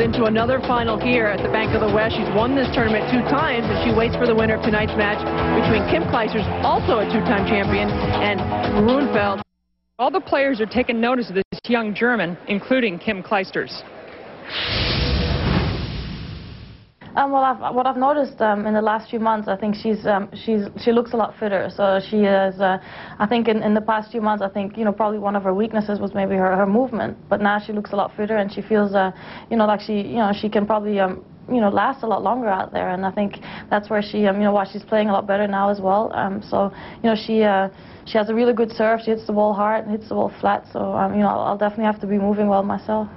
into another final here at the Bank of the West. She's won this tournament 2 times, and she waits for the winner of tonight's match between Kim Clijsters, also a 2-time champion, and Groenefeld. All the players are taking notice of this young German, including Kim Clijsters. What I've noticed in the last few months, I think she looks a lot fitter. So she is. I think in the past few months, I think probably one of her weaknesses was maybe her movement. But now she looks a lot fitter, and she feels like she can probably last a lot longer out there. And I think that's where she why she's playing a lot better now as well. So she has a really good serve. She hits the ball hard and hits the ball flat. So I'll definitely have to be moving well myself.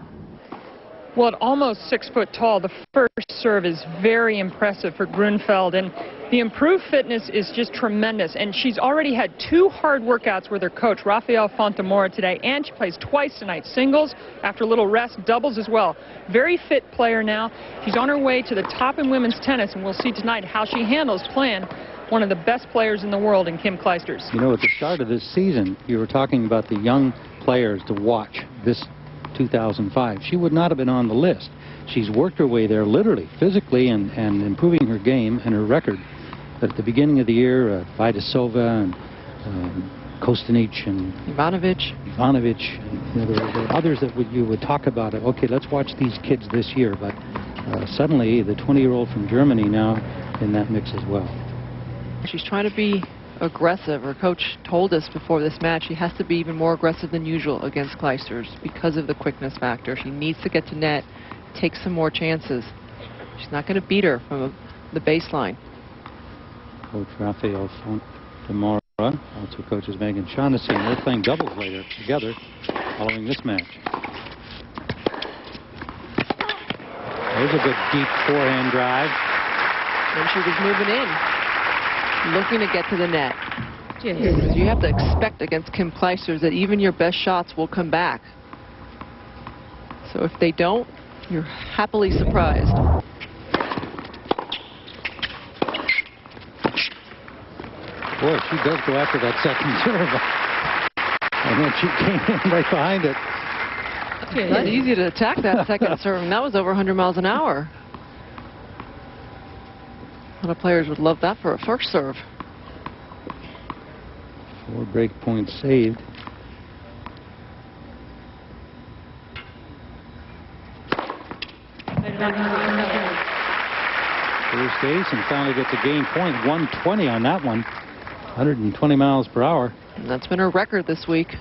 Well, at almost 6 foot tall, the first serve is very impressive for Groenefeld, and the improved fitness is just tremendous. And she's already had 2 hard workouts with her coach, Rafael Fontemora, today, and she plays twice tonight, singles, after a little rest, doubles as well. Very fit player now. She's on her way to the top in women's tennis, and we'll see tonight how she handles playing one of the best players in the world in Kim Clijsters. You know, at the start of this season, you were talking about the young players to watch this 2005. She would not have been on the list. She's worked her way there literally, physically, and improving her game and her record. But at the beginning of the year, Vidasova and Kostanic and Ivanovic, and, there were others that you would talk about it. Okay, let's watch these kids this year. But suddenly, the 20-year-old from Germany now in that mix as well. She's trying to be aggressive. Her coach told us before this match she has to be even more aggressive than usual against Clijsters because of the quickness factor. She needs to get to net, take some more chances. She's not going to beat her from the baseline. Coach Rafael Fontemora also coaches Megan Shaughnessy, and they're playing doubles later together following this match. There's a good deep forehand drive. And she was moving in, looking to get to the net. You have to expect against Kim Clijsters that even your best shots will come back. So if they don't, you're happily surprised. Boy, she does go after that second serve. And then she came in right behind it. It's not easy to attack that second serve, and that was over 100 miles an hour. A lot of players would love that for a first serve. 4 break points saved. First ace, and finally gets a game point. 120 on that one. 120 miles per hour. And that's been her record this week.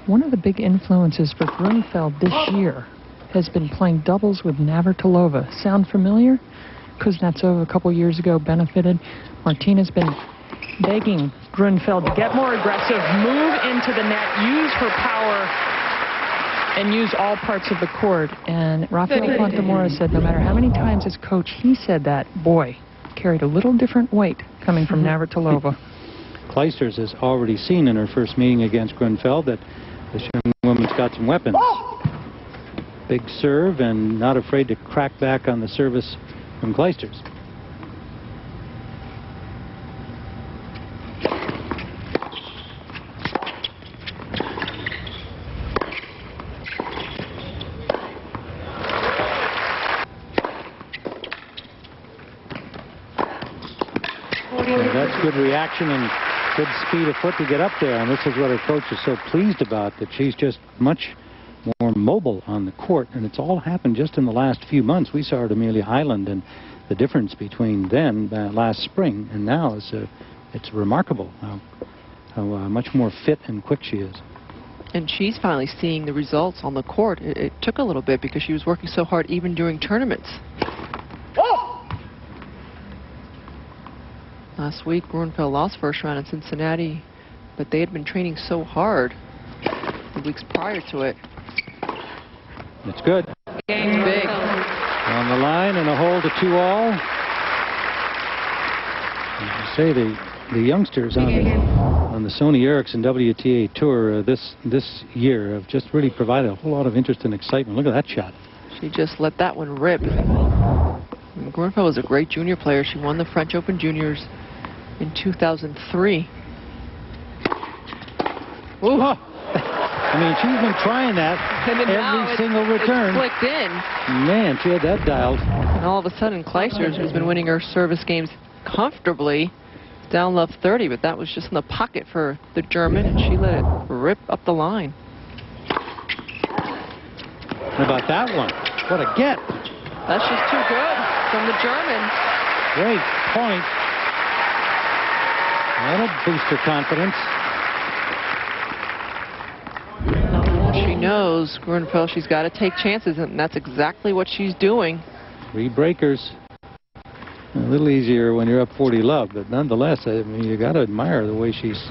One of the big influences for Groenefeld this year has been playing doubles with Navratilova. Sound familiar? Kuznetsova a couple years ago benefited. Martina's been begging Groenefeld to get more aggressive, move into the net, use her power, and use all parts of the court. And Rafael Fontemora said no matter how many times as coach he said that, boy, carried a little different weight coming from Navratilova. Clijsters has already seen in her first meeting against Groenefeld that this young woman's got some weapons. Big serve and not afraid to crack back on the service from Clijsters. That's good reaction and good speed of foot to get up there, and this is what her coach is so pleased about, that she's just much more mobile on the court, and it's all happened just in the last few months. We saw her at Amelia Island, and the difference between then, last spring, and now is it's remarkable how much more fit and quick she is. And she's finally seeing the results on the court. It took a little bit because she was working so hard even during tournaments. Last week, Groenefeld lost first round in Cincinnati, but they had been training so hard the weeks prior to it. It's good. Game's big. On the line and a hole to 2-all. As you say, the youngsters on the Sony Ericsson WTA Tour this year have just really provided a whole lot of interest and excitement. Look at that shot. She just let that one rip. Groenefeld was a great junior player. She won the French Open Juniors in 2003. Ooh. I mean, she's been trying that every single return. It's clicked in. Man, she had that dialed. And all of a sudden, Clijsters, who's been winning her service games comfortably, is down love 30, but that was just in the pocket for the German, and she let it rip up the line. How about that one? What a get. That's just too good from the German. Great point. That'll boost her confidence. She knows, Groenefeld, she's got to take chances, and that's exactly what she's doing. 3 breakers. A little easier when you're up 40 love, but nonetheless, I mean, you got to admire the way she's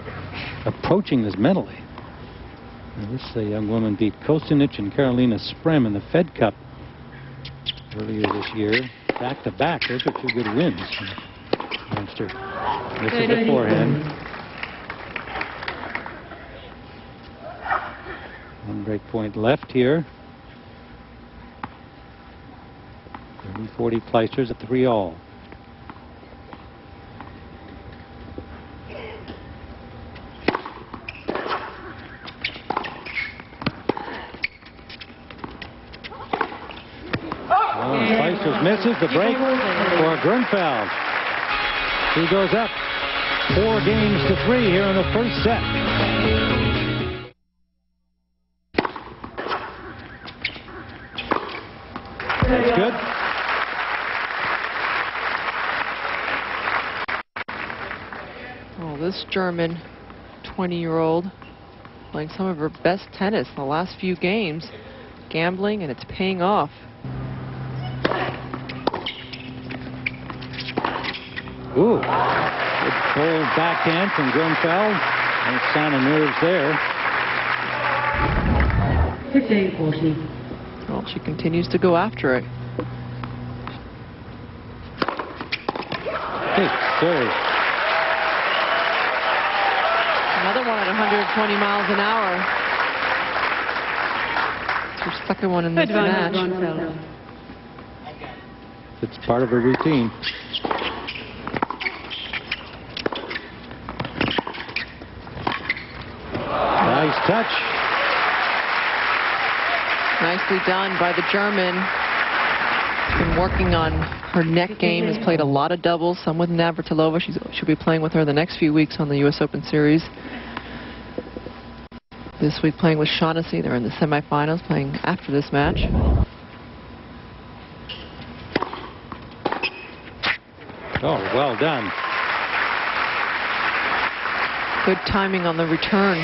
approaching this mentally. Now, this young woman beat Kosinic and Karolina Sprem in the Fed Cup earlier this year. Back to back, those are 2 good wins against her. This is the forehand. 1 break point left here. 30-40 Clijsters at 3-all. Clijsters misses the break for Groenefeld. She goes up 4 games to 3 here in the first set. That's good. Well, this German 20-year-old playing some of her best tennis in the last few games, gambling, and it's paying off. Ooh, good bold backhand from Groenefeld. No sign of nerves there. 15-40. Well, she continues to go after it. Big serve. Another one at 120 miles an hour. It's her second one in this match. It's part of her routine. Nice touch. Nicely done by the German. Been working on her net game, has played a lot of doubles, some with Navratilova. She'll be playing with her the next few weeks on the U.S. Open Series. This week playing with Shaughnessy. They're in the semifinals, playing after this match. Oh, well done. Good timing on the return.